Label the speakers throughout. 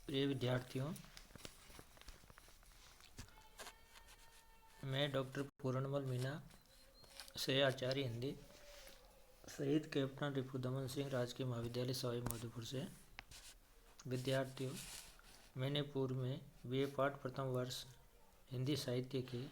Speaker 1: प्रिय विद्यार्थियों, मैं डॉक्टर पूर्णमल मीना से आचार्य हिंदी शहीद कैप्टन रिपुदमन सिंह राजकीय महाविद्यालय सवाई माधोपुर से। विद्यार्थियों, मैंने पूर्व में बीए पाठ प्रथम वर्ष हिंदी साहित्य के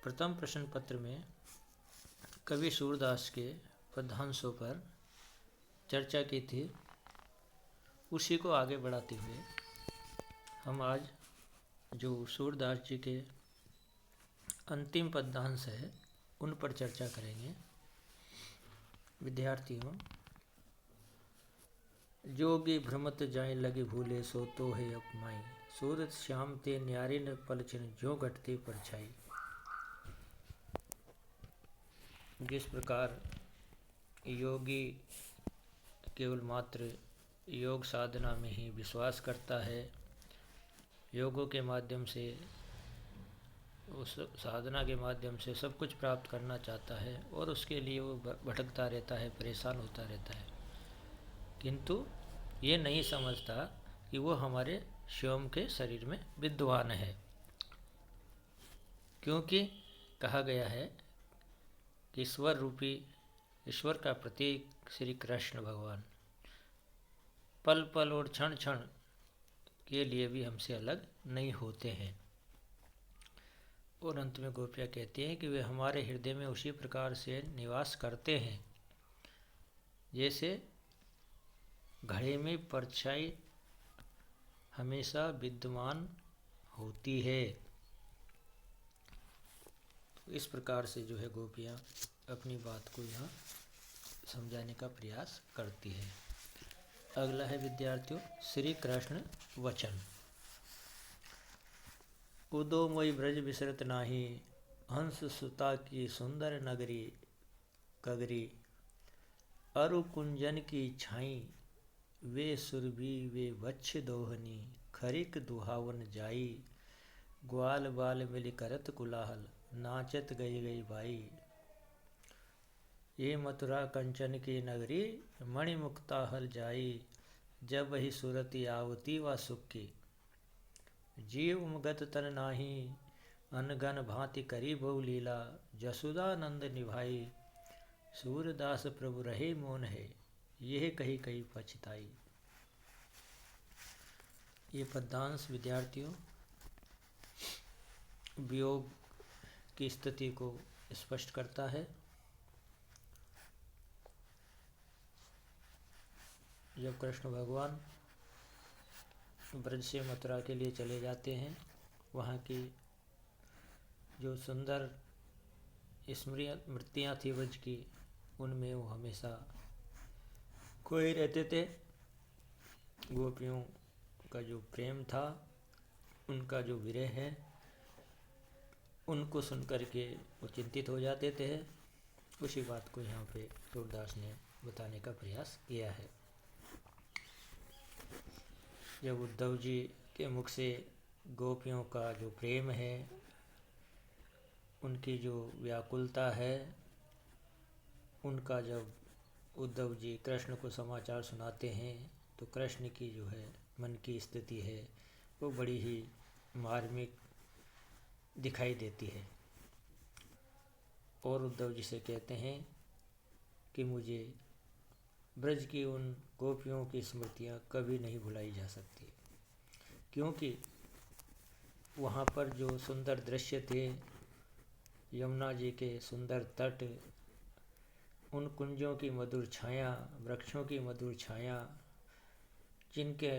Speaker 1: प्रथम प्रश्न पत्र में कवि सूरदास के पद्यांशों पर चर्चा की थी। उसी को आगे बढ़ाते हुए हम आज जो सूरदास जी के अंतिम पद्यांश है उन पर चर्चा करेंगे। विद्यार्थियों, जोगी भ्रमत जाए लगे भूले सो तो है अपमाई, सूरत श्याम ते न्यारे न पलछन जो घटते परछाई। जिस प्रकार योगी केवल मात्र योग साधना में ही विश्वास करता है, योगों के माध्यम से उस साधना के माध्यम से सब कुछ प्राप्त करना चाहता है और उसके लिए वो भटकता रहता है, परेशान होता रहता है, किंतु ये नहीं समझता कि वो हमारे स्वयं के शरीर में विद्वान है। क्योंकि कहा गया है कि ईश्वर का प्रतीक श्री कृष्ण भगवान पल पल और क्षण क्षण के लिए भी हमसे अलग नहीं होते हैं। और अंत में गोपियाँ कहती हैं कि वे हमारे हृदय में उसी प्रकार से निवास करते हैं जैसे घड़े में परछाई हमेशा विद्यमान होती है। तो इस प्रकार से जो है गोपियाँ अपनी बात को यहाँ समझाने का प्रयास करती है। अगला है विद्यार्थियों श्री कृष्ण वचन। उदो मोई ब्रज विसरत नाही, हंस सुता की सुंदर नगरी कगरी, अरु कुंजन की छाई, वे सुरभि वे वक्ष दोहनी, खरिक दुहावन जाई, ग्वाल बाल मिल करत कुलाहल, नाचत गई गई बाई। ये मथुरा कंचन की नगरी, मणि मुक्ता हल जाई, जब वही सूरत आवती व सुखी, जीव मुगत तन नाही, अनगन भांति करी बहु लीला, जसुदानंद निभाई, सूरदास प्रभु रहे मोन है, यह कही कही पछताई। ये पद्यांश विद्यार्थियों वियोग की स्थिति को स्पष्ट करता है। जब कृष्ण भगवान ब्रज से मथुरा के लिए चले जाते हैं, वहाँ की जो सुंदर स्मृतियाँ थी ब्रज की, उनमें वो हमेशा खोए रहते थे। गोपियों का जो प्रेम था, उनका जो विरह है, उनको सुनकर के वो चिंतित हो जाते थे। उसी बात को यहाँ पे सूरदास ने बताने का प्रयास किया है। जब उद्धव जी के मुख से गोपियों का जो प्रेम है, उनकी जो व्याकुलता है, उनका जब उद्धव जी कृष्ण को समाचार सुनाते हैं तो कृष्ण की जो है मन की स्थिति है वो बड़ी ही मार्मिक दिखाई देती है। और उद्धव जी से कहते हैं कि मुझे ब्रज की उन गोपियों की स्मृतियाँ कभी नहीं भुलाई जा सकती, क्योंकि वहाँ पर जो सुंदर दृश्य थे, यमुना जी के सुंदर तट, उन कुंजों की मधुर छाया, वृक्षों की मधुर छाया, जिनके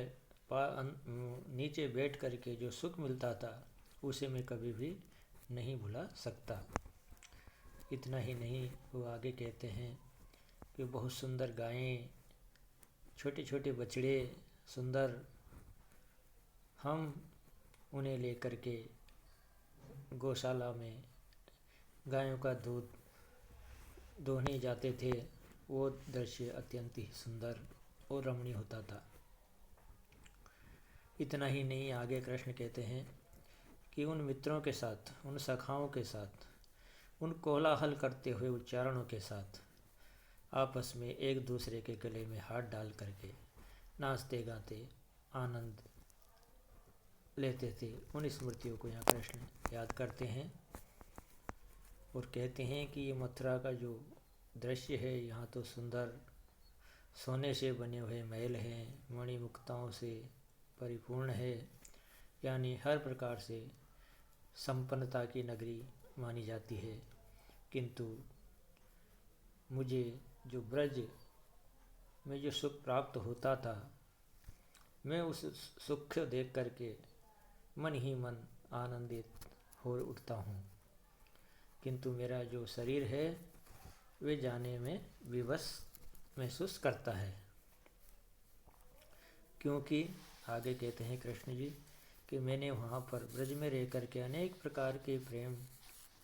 Speaker 1: नीचे बैठ कर के जो सुख मिलता था, उसे मैं कभी भी नहीं भुला सकता। इतना ही नहीं, वो आगे कहते हैं कि बहुत सुंदर गायें, छोटे छोटे बछड़े सुंदर, हम उन्हें लेकर के गौशाला में गायों का दूध दोहने जाते थे। वो दृश्य अत्यंत ही सुंदर और रमणीय होता था। इतना ही नहीं, आगे कृष्ण कहते हैं कि उन मित्रों के साथ, उन सखाओं के साथ, उन कोलाहल करते हुए उच्चारणों के साथ आपस में एक दूसरे के गले में हाथ डाल करके नाचते गाते आनंद लेते थे, उन स्मृतियों को यहाँ कृष्ण याद करते हैं और कहते हैं कि ये मथुरा का जो दृश्य है, यहाँ तो सुंदर सोने से बने हुए महल हैं, मणिमुक्ताओं से परिपूर्ण है, यानी हर प्रकार से संपन्नता की नगरी मानी जाती है। किंतु मुझे जो ब्रज में जो सुख प्राप्त होता था, मैं उस सुख को देख करके मन ही मन आनंदित हो उठता हूँ, किंतु मेरा जो शरीर है वे जाने में विवश महसूस करता है। क्योंकि आगे कहते हैं कृष्ण जी कि मैंने वहाँ पर ब्रज में रह करके अनेक प्रकार के प्रेम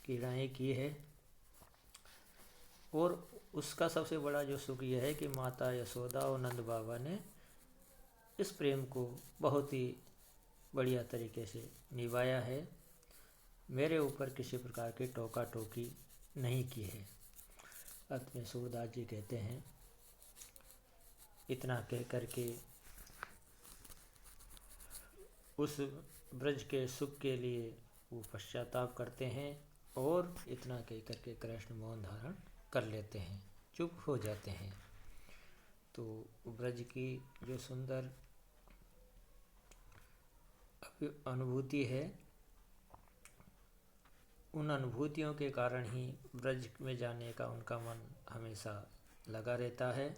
Speaker 1: क्रीड़ाएँ की है, और उसका सबसे बड़ा जो सुख यह है कि माता यशोदा और नंद बाबा ने इस प्रेम को बहुत ही बढ़िया तरीके से निभाया है, मेरे ऊपर किसी प्रकार की टोका टोकी नहीं की है। अंत में सूरदास जी कहते हैं, इतना कह करके उस ब्रज के सुख के लिए वो पश्चाताप करते हैं और इतना कह करके कृष्ण मौन धारण कर लेते हैं, चुप हो जाते हैं। तो ब्रज की जो सुंदर अनुभूति है, उन अनुभूतियों के कारण ही ब्रज में जाने का उनका मन हमेशा लगा रहता है,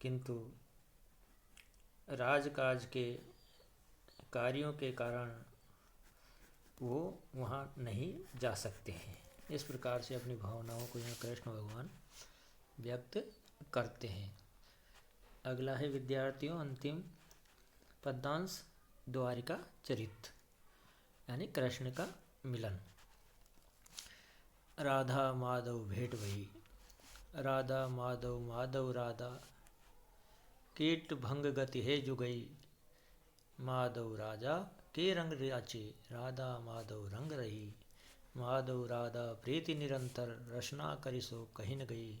Speaker 1: किंतु राजकाज के कार्यों के कारण वो वहाँ नहीं जा सकते हैं। इस प्रकार से अपनी भावनाओं को यहाँ कृष्ण भगवान व्यक्त करते हैं। अगला है विद्यार्थियों अंतिम पद्यांश द्वारिका चरित, यानी कृष्ण का मिलन। राधा माधव भेंट भई, राधा माधव माधव राधा, कीट भंग गति है जुगई, माधव राजा के रंग राचे, राधा माधव रंग रही, माधव राधा प्रीति निरंतर, रचना करिसो कहीं न गई,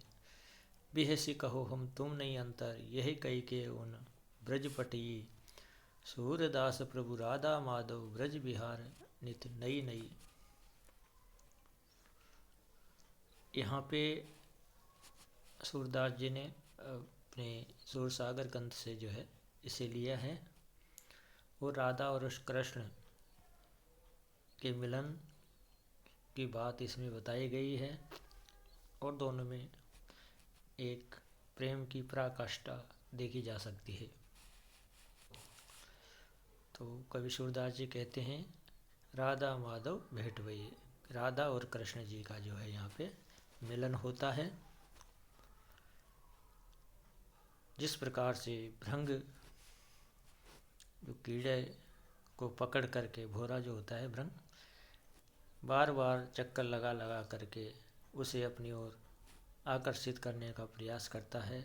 Speaker 1: बिहसी कहो हम तुम नहीं अंतर, यही कही के उन ब्रजपटी, सूरदास प्रभु राधा माधव ब्रज बिहार नित नई नई। यहाँ पे सूरदास जी ने अपने सूरसागर ग्रंथ से जो है इसे लिया है, और राधा और कृष्ण के मिलन की बात इसमें बताई गई है, और दोनों में एक प्रेम की पराकाष्ठा देखी जा सकती है। तो कवि सूरदास जी कहते हैं, राधा माधव भेंट भई, राधा और कृष्ण जी का जो है यहाँ पे मिलन होता है। जिस प्रकार से भृंग जो कीड़े को पकड़ करके, भोरा जो होता है भृंग, बार बार चक्कर लगा लगा करके उसे अपनी ओर आकर्षित करने का प्रयास करता है,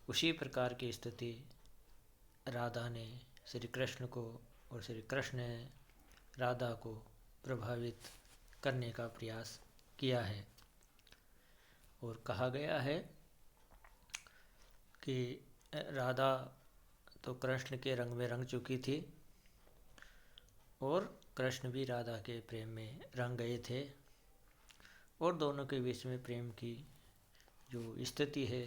Speaker 1: उसी प्रकार की स्थिति राधा ने श्री कृष्ण को और श्री कृष्ण ने राधा को प्रभावित करने का प्रयास किया है। और कहा गया है कि राधा तो कृष्ण के रंग में रंग चुकी थी, और कृष्ण भी राधा के प्रेम में रंग गए थे, और दोनों के बीच में प्रेम की जो स्थिति है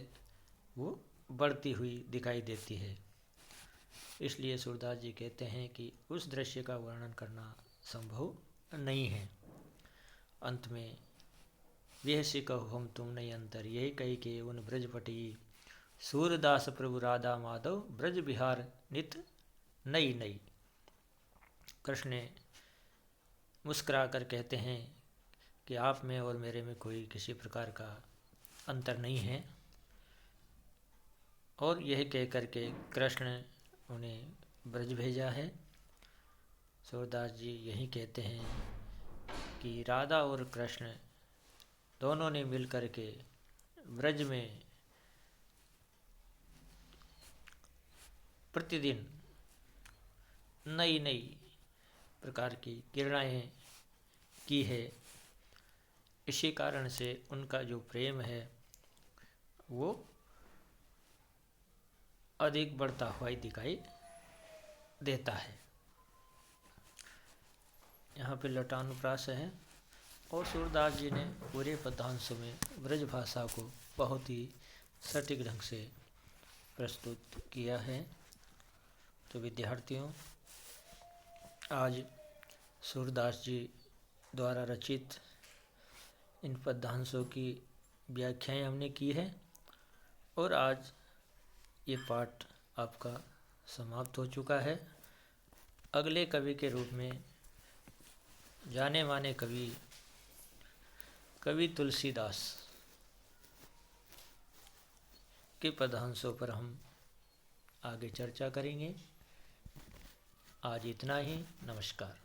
Speaker 1: वो बढ़ती हुई दिखाई देती है। इसलिए सूरदास जी कहते हैं कि उस दृश्य का वर्णन करना संभव नहीं है। अंत में विहसी कहो हम तुम नहीं अंतर, यही कही के उन ब्रजपटी, सूरदास प्रभु राधा माधव ब्रज बिहार नित नई नई। कृष्ण ने मुस्कुरा कर कहते हैं कि आप में और मेरे में कोई किसी प्रकार का अंतर नहीं है, और यह कह कर के कृष्ण उन्हें ब्रज भेजा है। सूरदास जी यही कहते हैं कि राधा और कृष्ण दोनों ने मिल कर के ब्रज में प्रतिदिन नई नई प्रकार की क्रीड़ाएँ की है। इसी कारण से उनका जो प्रेम है वो अधिक बढ़ता हुआ ही दिखाई देता है। यहाँ पे लटानुप्रास है और सूरदास जी ने पूरे पद्यांश में ब्रज भाषा को बहुत ही सटीक ढंग से प्रस्तुत किया है। तो विद्यार्थियों, आज सूरदास जी द्वारा रचित इन पद्यांशों की व्याख्याएं हमने की है और आज ये पाठ आपका समाप्त हो चुका है। अगले कवि के रूप में जाने माने कवि तुलसीदास के पद्यांशों पर हम आगे चर्चा करेंगे। आज इतना ही। नमस्कार।